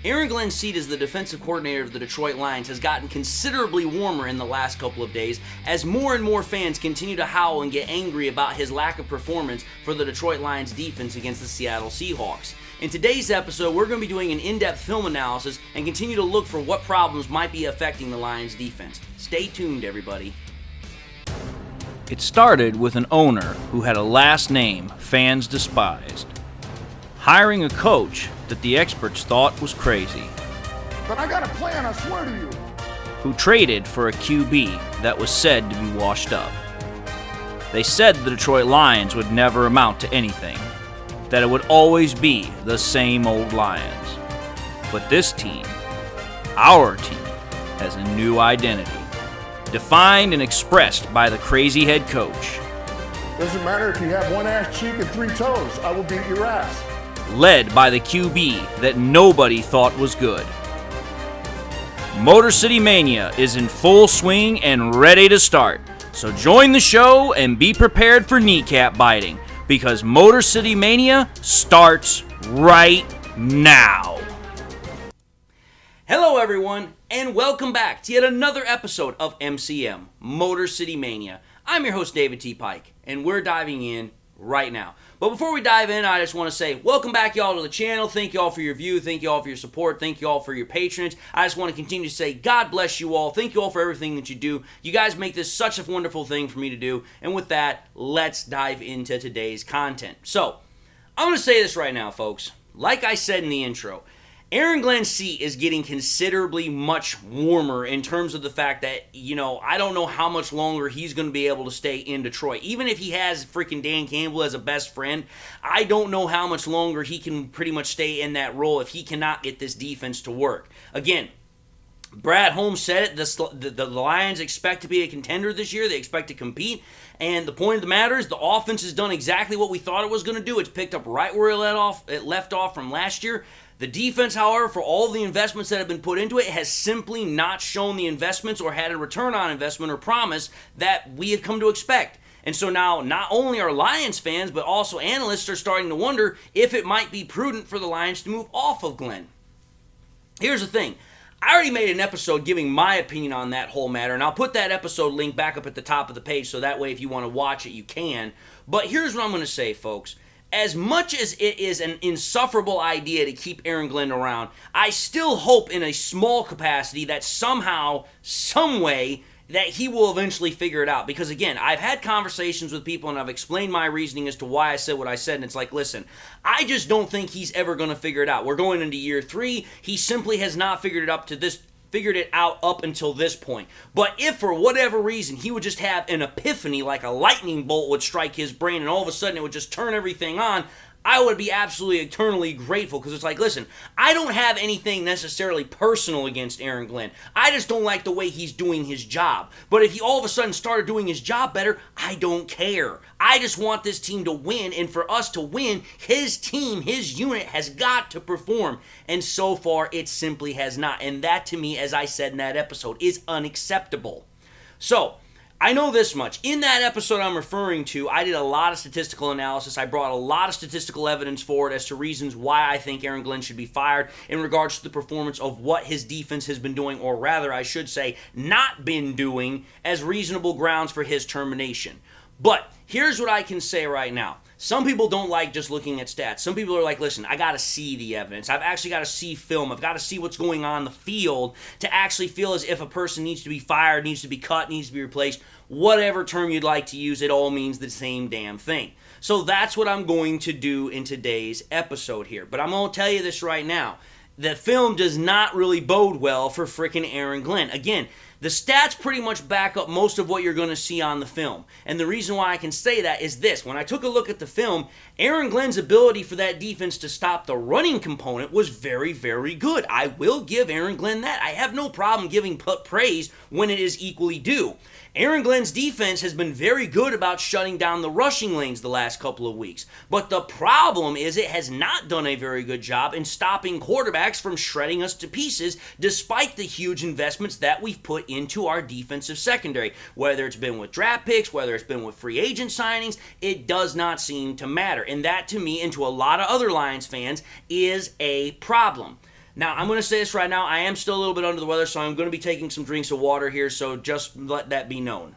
Aaron Glenn's seat as the defensive coordinator of the Detroit Lions has gotten considerably warmer in the last couple of days as more and more fans continue to howl and get angry about his lack of performance for the Detroit Lions defense against the Seattle Seahawks. In today's episode, we're going to be doing an in-depth film analysis and continue to look for what problems might be affecting the Lions defense. Stay tuned, everybody. It started with an owner who had a last name fans despised, hiring a coach that the experts thought was crazy, But I got a plan, I swear to you. who traded for a QB that was said to be washed up. They said the Detroit Lions would never amount to anything, that it would always be the same old Lions. But this team, our team, has a new identity, defined and expressed by the crazy head coach, Doesn't matter if you have one ass cheek and three toes, I will beat your ass. led by the QB that nobody thought was good. Motor City Mania is in full swing and ready to start. So join the show and be prepared for kneecap biting, because Motor City Mania starts right now. Hello, everyone, and welcome back to yet another episode of MCM, Motor City Mania. I'm your host, David T. Pike, and we're diving in right now. But before we dive in, I just want to say welcome back, y'all, to the channel. Thank you all for your view. Thank you all for your support. Thank you all for your patronage. I just want to continue to say God bless you all. Thank you all for everything that you do. You guys make this such a wonderful thing for me to do. And with that, let's dive into today's content. So, I'm going to say this right now, folks. Like I said in the intro, Aaron Glenn's seat is getting considerably much warmer in terms of the fact that, I don't know how much longer he's going to be able to stay in Detroit. Even if he has freaking Dan Campbell as a best friend, I don't know how much longer he can pretty much stay in that role if he cannot get this defense to work. Again, Brad Holmes said it, the Lions expect to be a contender this year. They expect to compete. And the point of the matter is the offense has done exactly what we thought it was going to do. It's picked up right where it left off from last year. The defense, however, for all the investments that have been put into it, has simply not shown the investments or had a return on investment or promise that we have come to expect. And so now, not only are Lions fans, but also analysts are starting to wonder if it might be prudent for the Lions to move off of Glenn. Here's the thing. I already made an episode giving my opinion on that whole matter, and I'll put that episode link back up at the top of the page so that way if you want to watch it, you can. But here's what I'm going to say, folks. As much as it is an insufferable idea to keep Aaron Glenn around, I still hope in a small capacity that somehow, some way, that he will eventually figure it out. Because again, I've had conversations with people and I've explained my reasoning as to why I said what I said, and it's like, listen, I just don't think he's ever going to figure it out. We're going into year 3. He simply has not figured it out up until this point. But if for whatever reason he would just have an epiphany, like a lightning bolt would strike his brain and all of a sudden it would just turn everything on, I would be absolutely eternally grateful, because it's like, listen, I don't have anything necessarily personal against Aaron Glenn. I just don't like the way he's doing his job. But if he all of a sudden started doing his job better, I don't care. I just want this team to win, and for us to win, his team, his unit has got to perform. And so far, it simply has not. And that, to me, as I said in that episode, is unacceptable. So, I know this much. In that episode I'm referring to, I did a lot of statistical analysis. I brought a lot of statistical evidence forward as to reasons why I think Aaron Glenn should be fired in regards to the performance of what his defense has been doing, or rather, I should say, not been doing, as reasonable grounds for his termination. But here's what I can say right now. Some people don't like just looking at stats. Some people are like, listen, I got to see the evidence. I've actually got to see film. I've got to see what's going on in the field to actually feel as if a person needs to be fired, needs to be cut, needs to be replaced. Whatever term you'd like to use, it all means the same damn thing. So that's what I'm going to do in today's episode here. But I'm going to tell you this right now. The film does not really bode well for frickin' Aaron Glenn. Again, the stats pretty much back up most of what you're going to see on the film. And the reason why I can say that is this. When I took a look at the film, Aaron Glenn's ability for that defense to stop the running component was very, very good. I will give Aaron Glenn that. I have no problem giving praise when it is equally due. Aaron Glenn's defense has been very good about shutting down the rushing lanes the last couple of weeks. But the problem is it has not done a very good job in stopping quarterbacks from shredding us to pieces, despite the huge investments that we've put into our defensive secondary. Whether it's been with draft picks, whether it's been with free agent signings, it does not seem to matter. And that, to me, and to a lot of other Lions fans, is a problem. Now, I'm going to say this right now. I am still a little bit under the weather, so I'm going to be taking some drinks of water here, so just let that be known.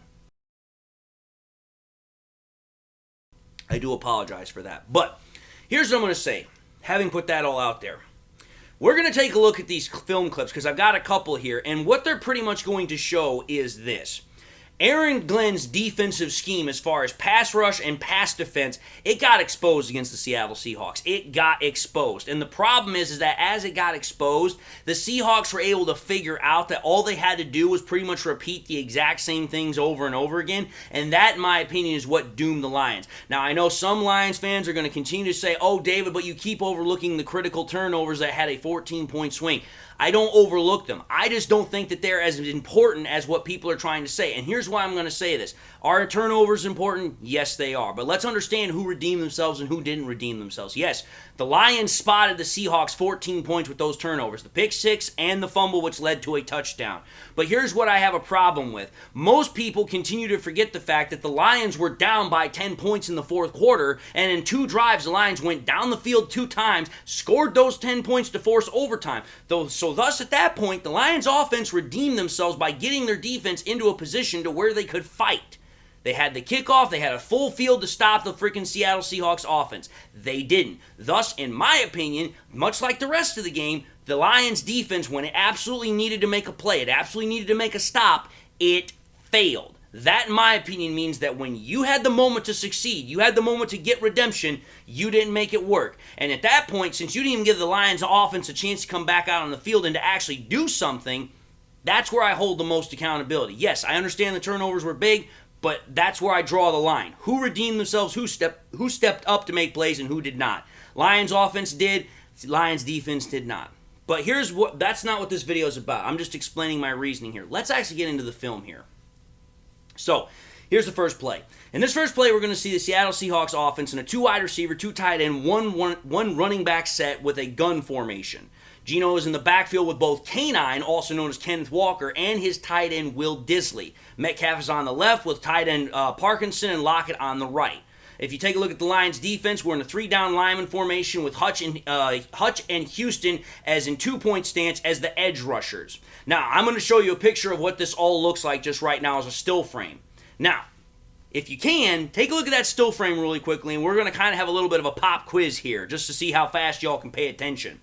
I do apologize for that. But here's what I'm going to say, having put that all out there. We're going to take a look at these film clips because I've got a couple here, and what they're pretty much going to show is this. Aaron Glenn's defensive scheme as far as pass rush and pass defense, it got exposed against the Seattle Seahawks. It got exposed. And the problem is that as it got exposed, the Seahawks were able to figure out that all they had to do was pretty much repeat the exact same things over and over again. And that, in my opinion, is what doomed the Lions. Now, I know some Lions fans are going to continue to say, oh, David, but you keep overlooking the critical turnovers that had a 14-point swing. I don't overlook them. I just don't think that they're as important as what people are trying to say. And here's why I'm going to say this. Are turnovers important? Yes, they are. But let's understand who redeemed themselves and who didn't redeem themselves. Yes, the Lions spotted the Seahawks 14 points with those turnovers. The pick six and the fumble, which led to a touchdown. But here's what I have a problem with. Most people continue to forget the fact that the Lions were down by 10 points in the fourth quarter, and in 2 drives, the Lions went down the field 2 times, scored those 10 points to force overtime. So thus, at that point, the Lions' offense redeemed themselves by getting their defense into a position to where they could fight. They had the kickoff. They had a full field to stop the freaking Seattle Seahawks offense. They didn't. Thus, in my opinion, much like the rest of the game, the Lions' defense, when it absolutely needed to make a play, it absolutely needed to make a stop, it failed. That, in my opinion, means that when you had the moment to succeed, you had the moment to get redemption, you didn't make it work. And at that point, since you didn't even give the Lions' offense a chance to come back out on the field and to actually do something, that's where I hold the most accountability. Yes, I understand the turnovers were big, but that's where I draw the line. Who redeemed themselves, who stepped up to make plays, and who did not. Lions offense did, Lions defense did not. But that's not what this video is about. I'm just explaining my reasoning here. Let's actually get into the film here. So, here's the first play. In this first play, we're going to see the Seattle Seahawks offense in a 2 wide receiver, 2 tight end, one running back set with a gun formation. Geno is in the backfield with both K9, also known as Kenneth Walker, and his tight end, Will Disley. Metcalf is on the left with tight end Parkinson and Lockett on the right. If you take a look at the Lions' defense, we're in a 3-down lineman formation with Hutch and Houston as in 2-point stance as the edge rushers. Now, I'm going to show you a picture of what this all looks like just right now as a still frame. Now, if you can, take a look at that still frame really quickly, and we're going to kind of have a little bit of a pop quiz here just to see how fast y'all can pay attention.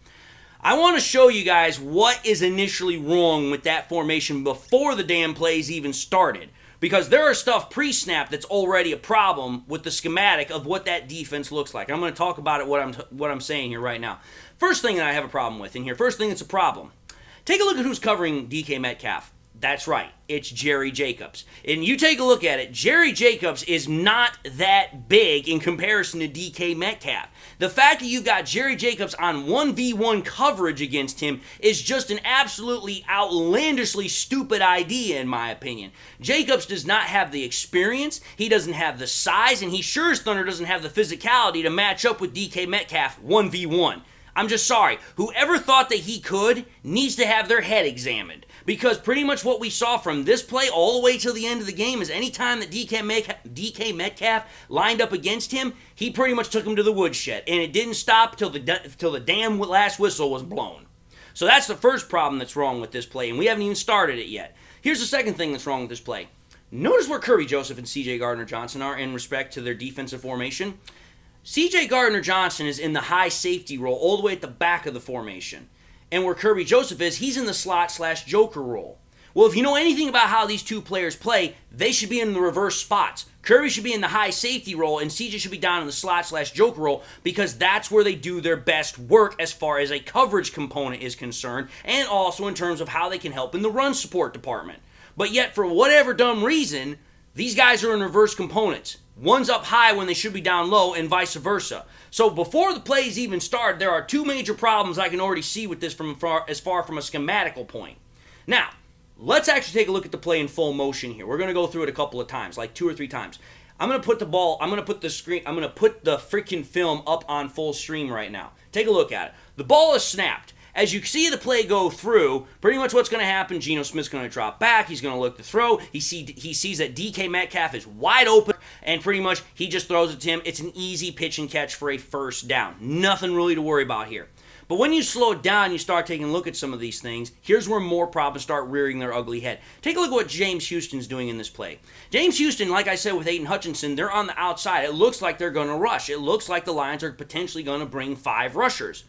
I want to show you guys what is initially wrong with that formation before the damn plays even started. Because there are stuff pre-snap that's already a problem with the schematic of what that defense looks like. I'm going to talk about it, what I'm saying here right now. First thing that I have a problem with in here, first thing that's a problem. Take a look at who's covering DK Metcalf. That's right, it's Jerry Jacobs. And you take a look at it, Jerry Jacobs is not that big in comparison to DK Metcalf. The fact that you've got Jerry Jacobs on 1v1 coverage against him is just an absolutely outlandishly stupid idea, in my opinion. Jacobs does not have the experience, he doesn't have the size, and he sure as thunder doesn't have the physicality to match up with DK Metcalf 1v1. I'm just sorry. Whoever thought that he could needs to have their head examined. Because pretty much what we saw from this play all the way till the end of the game is any time that DK Metcalf lined up against him, he pretty much took him to the woodshed. And it didn't stop till the damn last whistle was blown. So that's the first problem that's wrong with this play, and we haven't even started it yet. Here's the second thing that's wrong with this play. Notice where Kirby Joseph and C.J. Gardner-Johnson are in respect to their defensive formation. C.J. Gardner-Johnson is in the high safety role all the way at the back of the formation. And where Kirby Joseph is, he's in the slot/joker role. Well, if you know anything about how these two players play, they should be in the reverse spots. Kirby should be in the high safety role, and CJ should be down in the slot/joker role because that's where they do their best work as far as a coverage component is concerned, and also in terms of how they can help in the run support department. But yet, for whatever dumb reason, these guys are in reverse components. One's up high when they should be down low, and vice versa. So before the plays even start, there are 2 major problems I can already see with this as far from a schematical point. Now, let's actually take a look at the play in full motion here. We're going to go through it a couple of times, like 2 or 3 times. I'm going to put the freaking film up on full stream right now. Take a look at it. The ball is snapped. As you see the play go through, pretty much what's going to happen, Geno Smith's going to drop back. He's going to look to throw. He sees that DK Metcalf is wide open, and pretty much he just throws it to him. It's an easy pitch and catch for a first down. Nothing really to worry about here. But when you slow it down, you start taking a look at some of these things, here's where more problems start rearing their ugly head. Take a look at what James Houston's doing in this play. James Houston, like I said with Aiden Hutchinson, they're on the outside. It looks like they're going to rush. It looks like the Lions are potentially going to bring 5 rushers.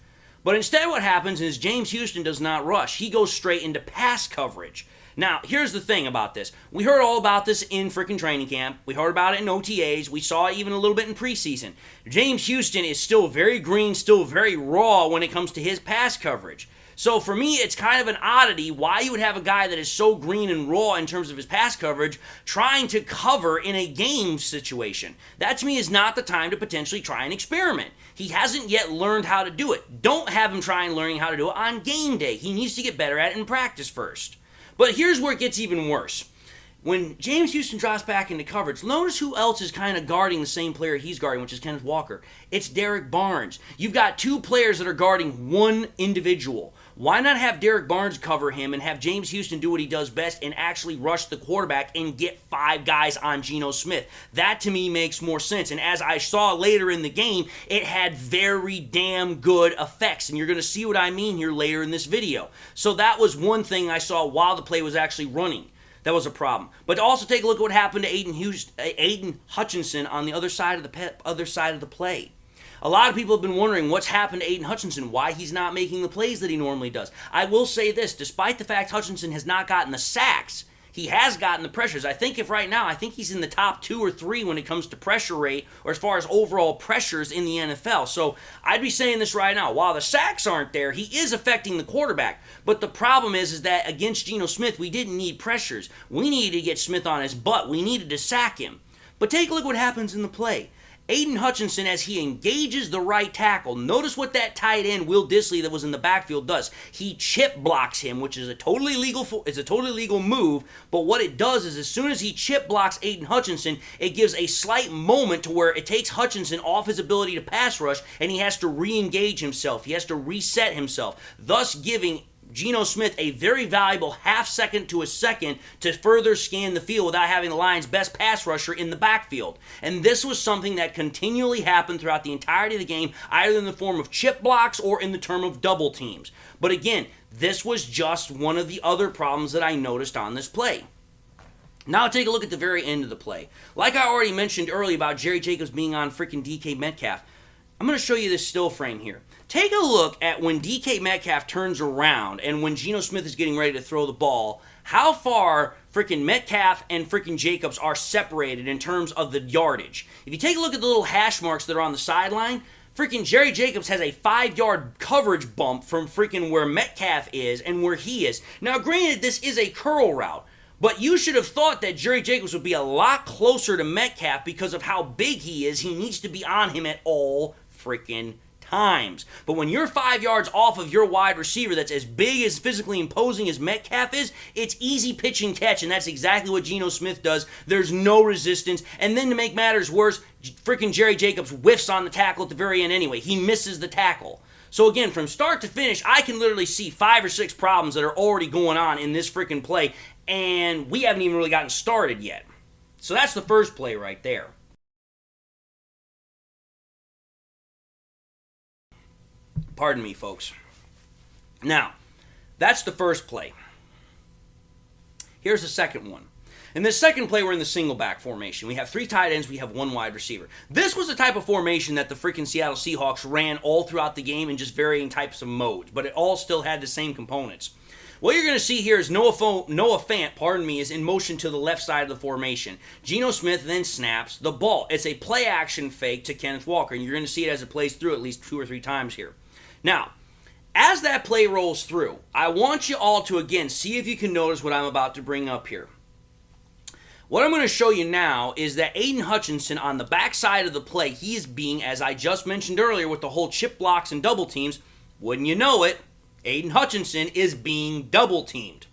But instead what happens is James Houston does not rush. He goes straight into pass coverage. Now, here's the thing about this. We heard all about this in freaking training camp. We heard about it in OTAs. We saw it even a little bit in preseason. James Houston is still very green, still very raw when it comes to his pass coverage. So for me, it's kind of an oddity why you would have a guy that is so green and raw in terms of his pass coverage trying to cover in a game situation. That to me is not the time to potentially try and experiment. He hasn't yet learned how to do it. Don't have him try and learning how to do it on game day. He needs to get better at it in practice first. But here's where it gets even worse. When James Houston drops back into coverage, notice who else is kind of guarding the same player he's guarding, which is Kenneth Walker. It's Derek Barnes. You've got 2 players that are guarding one individual. Why not have Derek Barnes cover him and have James Houston do what he does best and actually rush the quarterback and get 5 guys on Geno Smith? That to me makes more sense. And as I saw later in the game, it had very damn good effects. And you're going to see what I mean here later in this video. So that was one thing I saw while the play was actually running. That was a problem. But also take a look at what happened to Aiden Hutchinson on the other side of the play. A lot of people have been wondering what's happened to Aiden Hutchinson, why he's not making the plays that he normally does. I will say this, despite the fact Hutchinson has not gotten the sacks, he has gotten the pressures. I think he's in the top 2 or 3 when it comes to pressure rate or as far as overall pressures in the NFL. So I'd be saying this right now. While the sacks aren't there, he is affecting the quarterback. But the problem is that against Geno Smith, we didn't need pressures. We needed to get Smith on his butt. We needed to sack him. But take a look what happens in the play. Aiden Hutchinson, as he engages the right tackle, notice what that tight end, Will Dissly, that was in the backfield does. He chip blocks him, which is a totally legal move, but what it does is as soon as he chip blocks Aiden Hutchinson, it gives a slight moment to where it takes Hutchinson off his ability to pass rush, and he has to re-engage himself. He has to reset himself, thus giving Geno Smith a very valuable half second to a second to further scan the field without having the Lions' best pass rusher in the backfield. And this was something that continually happened throughout the entirety of the game, either in the form of chip blocks or in the term of double teams. But again, this was just one of the other problems that I noticed on this play. Now take a look at the very end of the play. Like I already mentioned earlier about Jerry Jacobs being on freaking DK Metcalf, I'm going to show you this still frame here. Take a look at when DK Metcalf turns around and when Geno Smith is getting ready to throw the ball, how far freaking Metcalf and freaking Jacobs are separated in terms of the yardage. If you take a look at the little hash marks that are on the sideline, freaking Jerry Jacobs has a 5-yard coverage bump from freaking where Metcalf is and where he is. Now, granted, this is a curl route, but you should have thought that Jerry Jacobs would be a lot closer to Metcalf because of how big he is. He needs to be on him at all freaking times. But when you're 5 yards off of your wide receiver that's as big, as physically imposing as Metcalf is, it's easy pitch and catch, and that's exactly what Geno Smith does. There's no resistance. And then to make matters worse, freaking Jerry Jacobs whiffs on the tackle at the very end anyway. He misses the tackle. So again, from start to finish, I can literally see 5 or 6 problems that are already going on in this freaking play, and we haven't even really gotten started yet. So that's the first play right there. Pardon me, folks. Now, that's the first play. Here's the second one. In this second play, we're in the single back formation. We have 3 tight ends, we have 1 wide receiver. This was the type of formation that the freaking Seattle Seahawks ran all throughout the game in just varying types of modes, but it all still had the same components. What you're going to see here is Noah Fant, is in motion to the left side of the formation. Geno Smith then snaps the ball. It's a play action fake to Kenneth Walker, and you're going to see it as it plays through at least 2 or 3 times here. Now, as that play rolls through, I want you all to, again, see if you can notice what I'm about to bring up here. What I'm going to show you now is that Aiden Hutchinson on the backside of the play, he is being, as I just mentioned earlier with the whole chip blocks and double teams, wouldn't you know it, Aiden Hutchinson is being double teamed.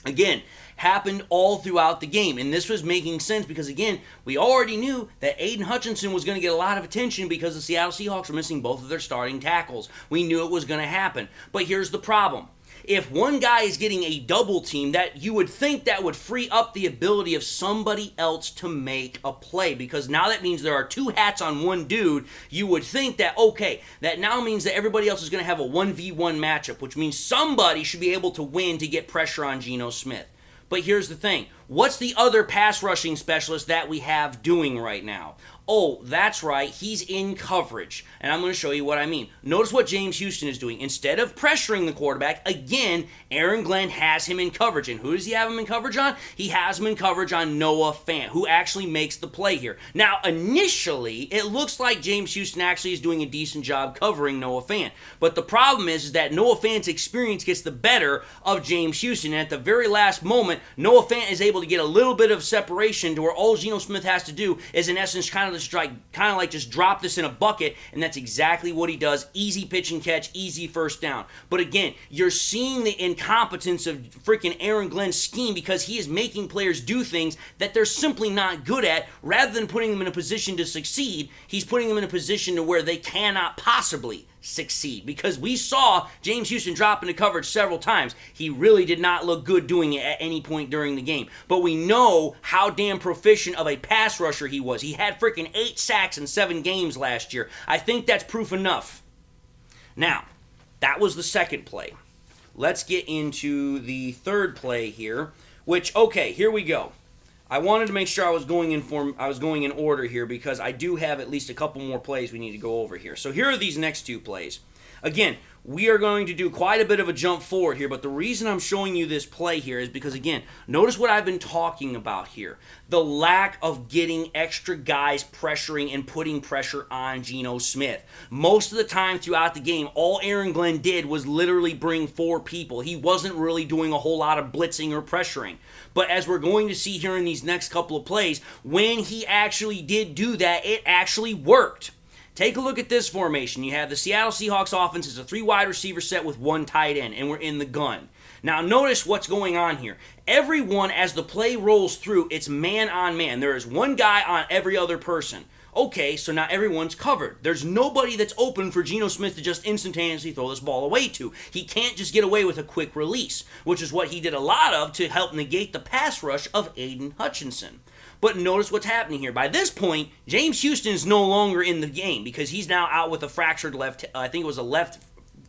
Again, happened all throughout the game. And this was making sense because, again, we already knew that Aiden Hutchinson was going to get a lot of attention because the Seattle Seahawks were missing both of their starting tackles. We knew it was going to happen. But here's the problem. If one guy is getting a double team, that you would think that would free up the ability of somebody else to make a play, because now that means there are two hats on one dude. You would think that, okay, that now means that everybody else is going to have a 1v1 matchup, which means somebody should be able to win to get pressure on Geno Smith. But here's the thing. What's the other pass rushing specialist that we have doing right now? Oh, that's right, he's in coverage. And I'm going to show you what I mean. Notice what James Houston is doing. Instead of pressuring the quarterback, again, Aaron Glenn has him in coverage. And who does he have him in coverage on? He has him in coverage on Noah Fant, who actually makes the play here. Now, initially, it looks like James Houston actually is doing a decent job covering Noah Fant. But the problem is that Noah Fant's experience gets the better of James Houston. And at the very last moment, Noah Fant is able to get a little bit of separation to where all Geno Smith has to do is, in essence, kind of just drop this in a bucket, and that's exactly what he does. Easy pitch and catch, easy first down. But again, you're seeing the incompetence of freaking Aaron Glenn's scheme because he is making players do things that they're simply not good at. Rather than putting them in a position to succeed, he's putting them in a position to where they cannot possibly succeed, because we saw James Houston drop into coverage several times. He really did not look good doing it at any point during the game. But we know how damn proficient of a pass rusher he was. He had freaking 8 sacks in 7 games last year. I think that's proof enough. Now, that was the second play. Let's get into the third play here, which, okay, here we go. I wanted to make sure I was going in order here because I do have at least a couple more plays we need to go over here. So here are these next 2 plays. Again, we are going to do quite a bit of a jump forward here, but the reason I'm showing you this play here is because, again, notice what I've been talking about here. The lack of getting extra guys pressuring and putting pressure on Geno Smith. Most of the time throughout the game, all Aaron Glenn did was literally bring 4 people. He wasn't really doing a whole lot of blitzing or pressuring. But as we're going to see here in these next couple of plays, when he actually did do that, it actually worked. Take a look at this formation. You have the Seattle Seahawks offense as a 3 wide receiver set with 1 tight end, and we're in the gun. Now notice what's going on here. Everyone, as the play rolls through, it's man on man. There is 1 guy on every other person. Okay, so now everyone's covered. There's nobody that's open for Geno Smith to just instantaneously throw this ball away to. He can't just get away with a quick release, which is what he did a lot of to help negate the pass rush of Aiden Hutchinson. But notice what's happening here. By this point, James Houston is no longer in the game because he's now out with a fractured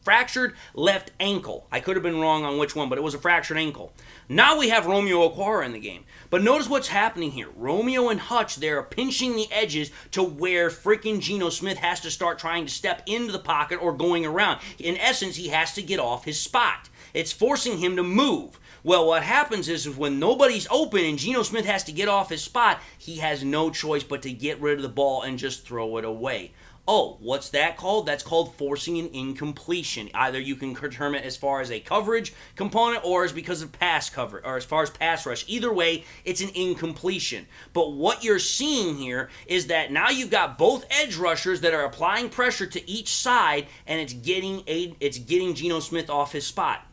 fractured left ankle. I could have been wrong on which one, but it was a fractured ankle. Now we have Romeo Okwara in the game. But notice what's happening here. Romeo and Hutch, they're pinching the edges to where freaking Geno Smith has to start trying to step into the pocket or going around. In essence, he has to get off his spot. It's forcing him to move. Well, what happens is when nobody's open and Geno Smith has to get off his spot, he has no choice but to get rid of the ball and just throw it away. Oh, what's that called? That's called forcing an incompletion. Either you can determine it as far as a coverage component or as because of pass cover or as far as pass rush. Either way, it's an incompletion. But what you're seeing here is that now you've got both edge rushers that are applying pressure to each side, and it's getting Geno Smith off his spot.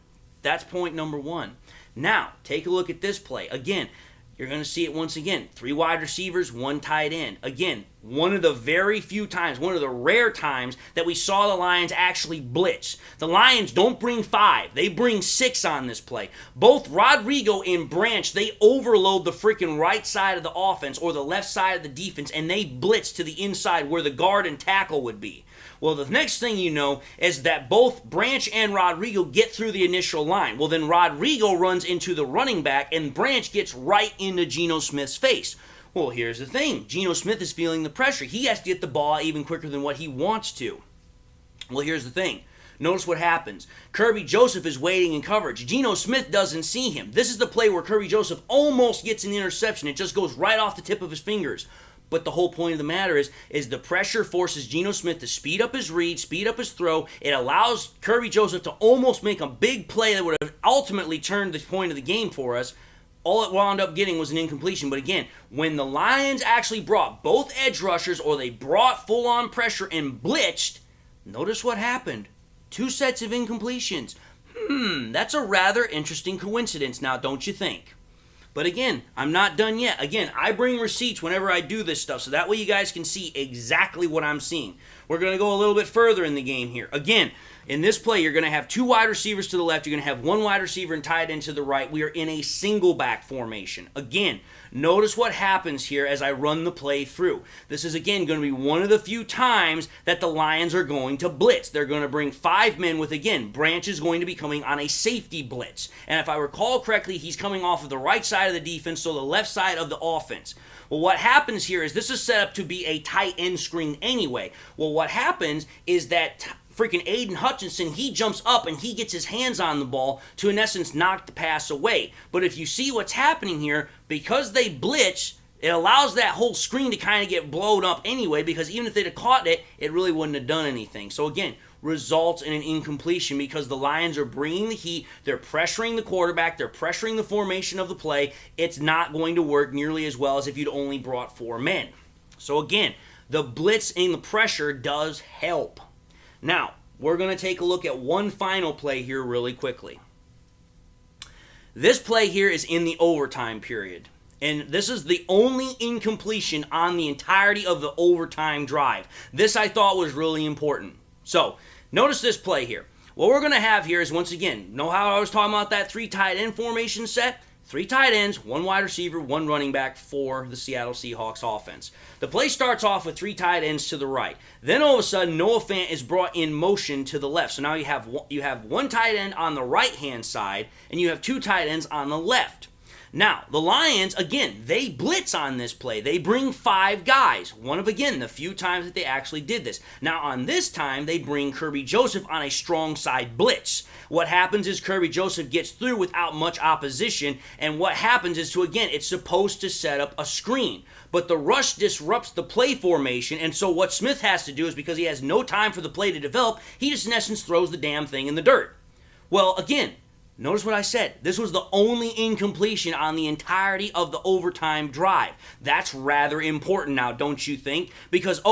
That's point number 1. Now, take a look at this play. Again, you're going to see it once again. 3 wide receivers, 1 tight end. Again, one of the very few times, one of the rare times that we saw the Lions actually blitz. The Lions don't bring 5. They bring 6 on this play. Both Rodrigo and Branch, they overload the freaking right side of the offense or the left side of the defense, and they blitz to the inside where the guard and tackle would be. Well, the next thing you know is that both Branch and Rodrigo get through the initial line. Well, then Rodrigo runs into the running back, and Branch gets right into Geno Smith's face. Well, here's the thing. Geno Smith is feeling the pressure. He has to get the ball even quicker than what he wants to. Well, here's the thing. Notice what happens. Kirby Joseph is waiting in coverage. Geno Smith doesn't see him. This is the play where Kirby Joseph almost gets an interception. It just goes right off the tip of his fingers. But the whole point of the matter is the pressure forces Geno Smith to speed up his read, speed up his throw. It allows Kirby Joseph to almost make a big play that would have ultimately turned the point of the game for us. All it wound up getting was an incompletion. But again, when the Lions actually brought both edge rushers or they brought full-on pressure and blitzed, notice what happened. 2 sets of incompletions. That's a rather interesting coincidence now, don't you think? But again, I'm not done yet. Again, I bring receipts whenever I do this stuff, so that way you guys can see exactly what I'm seeing. We're going to go a little bit further in the game here. Again, in this play, you're going to have 2 wide receivers to the left. You're going to have 1 wide receiver and tight end to the right. We are in a single back formation. Again, notice what happens here as I run the play through. This is, again, going to be one of the few times that the Lions are going to blitz. They're going to bring 5 men with, again, Branch is going to be coming on a safety blitz. And if I recall correctly, he's coming off of the right side of the defense, so the left side of the offense. Well, what happens here is this is set up to be a tight end screen anyway. Well, what happens is that freaking Aiden Hutchinson, he jumps up and he gets his hands on the ball to, in essence, knock the pass away. But if you see what's happening here, because they blitz, it allows that whole screen to kind of get blown up anyway, because even if they'd have caught it, it really wouldn't have done anything. So again, results in an incompletion because the Lions are bringing the heat, they're pressuring the quarterback, they're pressuring the formation of the play. It's not going to work nearly as well as if you'd only brought 4 men. So again, the blitz and the pressure does help. Now, we're going to take a look at one final play here really quickly. This play here is in the overtime period. And this is the only incompletion on the entirety of the overtime drive. This I thought was really important. So, notice this play here. What we're going to have here is, once again, know how I was talking about that 3 tight end formation set? 3 tight ends, 1 wide receiver, 1 running back for the Seattle Seahawks offense. The play starts off with 3 tight ends to the right. Then all of a sudden, Noah Fant is brought in motion to the left. So now you have 1 tight end on the right-hand side, and you have 2 tight ends on the left. Now, the Lions, again, they blitz on this play. They bring 5 guys. One of, again, the few times that they actually did this. Now, on this time, they bring Kirby Joseph on a strong side blitz. What happens is Kirby Joseph gets through without much opposition, and what happens is it's supposed to set up a screen. But the rush disrupts the play formation, and so what Smith has to do is, because he has no time for the play to develop, he just in essence throws the damn thing in the dirt. Well, again, notice what I said. This was the only incompletion on the entirety of the overtime drive. That's rather important now, don't you think? Because,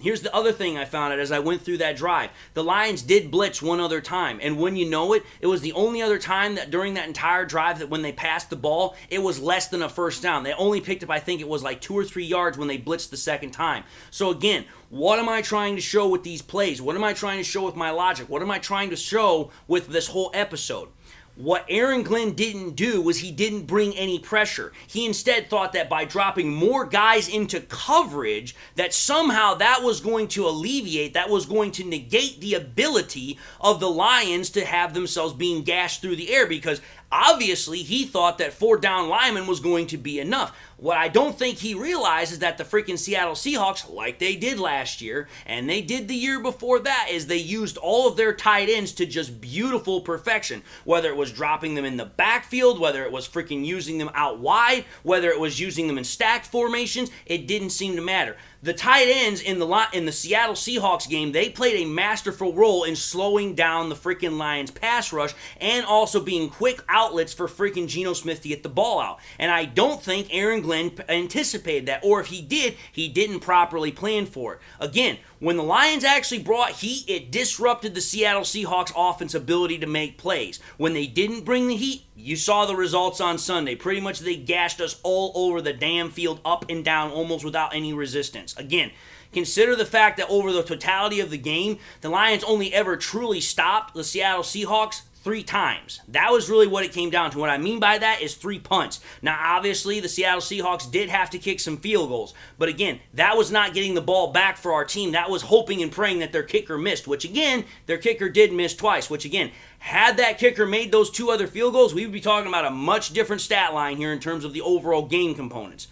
here's the other thing I found out as I went through that drive. The Lions did blitz one other time, and when you know it, it was the only other time that during that entire drive that when they passed the ball, it was less than a first down. They only picked up, I think it was like 2 or 3 yards when they blitzed the second time. So again, what am I trying to show with these plays? What am I trying to show with my logic? What am I trying to show with this whole episode? What Aaron Glenn didn't do was he didn't bring any pressure. He instead thought that by dropping more guys into coverage, that somehow that was going to alleviate, that was going to negate the ability of the Lions to have themselves being gashed through the air, because obviously he thought that 4 down linemen was going to be enough. What I don't think he realized is that the freaking Seattle Seahawks, like they did last year, and they did the year before that, is they used all of their tight ends to just beautiful perfection. Whether it was dropping them in the backfield, whether it was freaking using them out wide, whether it was using them in stacked formations, it didn't seem to matter. The tight ends in the Seattle Seahawks game, they played a masterful role in slowing down the freaking Lions pass rush and also being quick outlets for freaking Geno Smith to get the ball out. And I don't think Aaron Glenn anticipated that, or if he did, he didn't properly plan for it. Again, when the Lions actually brought heat, it disrupted the Seattle Seahawks offense ability to make plays. When they didn't bring the heat, you saw the results on Sunday. Pretty much they gashed us all over the damn field, up and down, almost without any resistance. Again, consider the fact that over the totality of the game, the Lions only ever truly stopped the Seattle Seahawks 3 times. That was really what it came down to. What I mean by that is 3 punts. Now, obviously, the Seattle Seahawks did have to kick some field goals. But again, that was not getting the ball back for our team. That was hoping and praying that their kicker missed, which again, their kicker did miss twice, which again, had that kicker made those 2 other field goals, we would be talking about a much different stat line here in terms of the overall game components.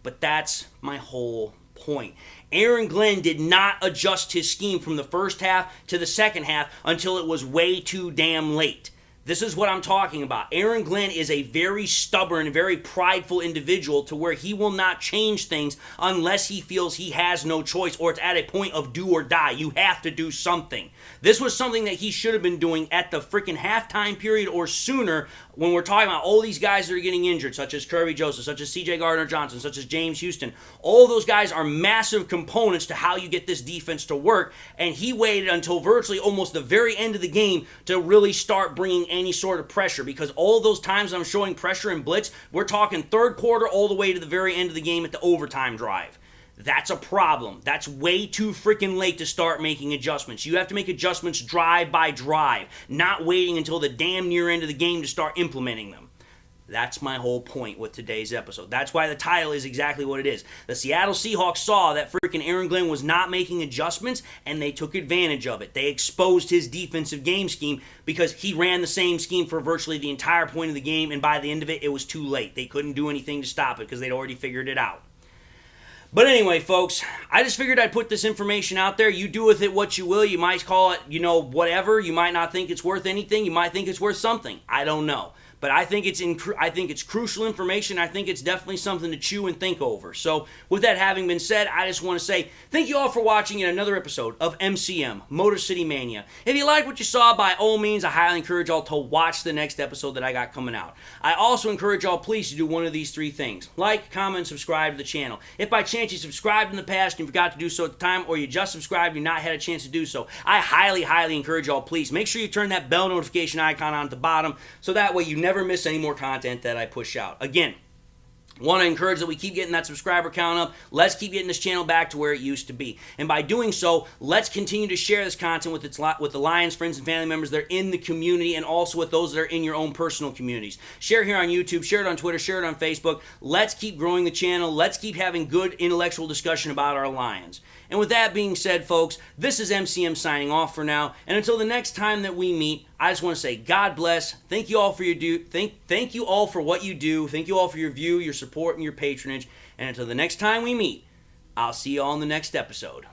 But that's my whole point. Aaron Glenn did not adjust his scheme from the first half to the second half until it was way too damn late. This is what I'm talking about. Aaron Glenn is a very stubborn, very prideful individual to where he will not change things unless he feels he has no choice or it's at a point of do or die. You have to do something. This was something that he should have been doing at the freaking halftime period or sooner when we're talking about all these guys that are getting injured, such as Kirby Joseph, such as C.J. Gardner-Johnson, such as James Houston. All those guys are massive components to how you get this defense to work, and he waited until virtually almost the very end of the game to really start bringing any sort of pressure, because all those times I'm showing pressure and blitz, we're talking third quarter all the way to the very end of the game at the overtime drive. That's a problem. That's way too freaking late to start making adjustments. You have to make adjustments drive by drive, not waiting until the damn near end of the game to start implementing them. That's my whole point with today's episode. That's why the title is exactly what it is. The Seattle Seahawks saw that freaking Aaron Glenn was not making adjustments, and they took advantage of it. They exposed his defensive game scheme because he ran the same scheme for virtually the entire point of the game, and by the end of it, it was too late. They couldn't do anything to stop it because they'd already figured it out. But anyway, folks, I just figured I'd put this information out there. You do with it what you will. You might call it, whatever. You might not think it's worth anything. You might think it's worth something. I don't know. But I think it's crucial information. I think it's definitely something to chew and think over. So with that having been said, I just want to say thank you all for watching yet another episode of MCM, Motor City Mania. If you liked what you saw, by all means, I highly encourage y'all to watch the next episode that I got coming out. I also encourage y'all please to do one of these three things. Like, comment, and subscribe to the channel. If by chance you subscribed in the past and you forgot to do so at the time, or you just subscribed and you not had a chance to do so, I highly, highly encourage y'all please make sure you turn that bell notification icon on at the bottom so that way you never miss any more content that I push out. Again, want to encourage that we keep getting that subscriber count up. Let's keep getting this channel back to where it used to be. And by doing so, let's continue to share this content with the Lions, friends, and family members that are in the community, and also with those that are in your own personal communities. Share here on YouTube, share it on Twitter, share it on Facebook. Let's keep growing the channel. Let's keep having good intellectual discussion about our Lions. And with that being said, folks, this is MCM signing off for now. And until the next time that we meet, I just want to say God bless. Thank you all for thank you all for what you do. Thank you all for your view, your support, and your patronage. And until the next time we meet, I'll see you all in the next episode.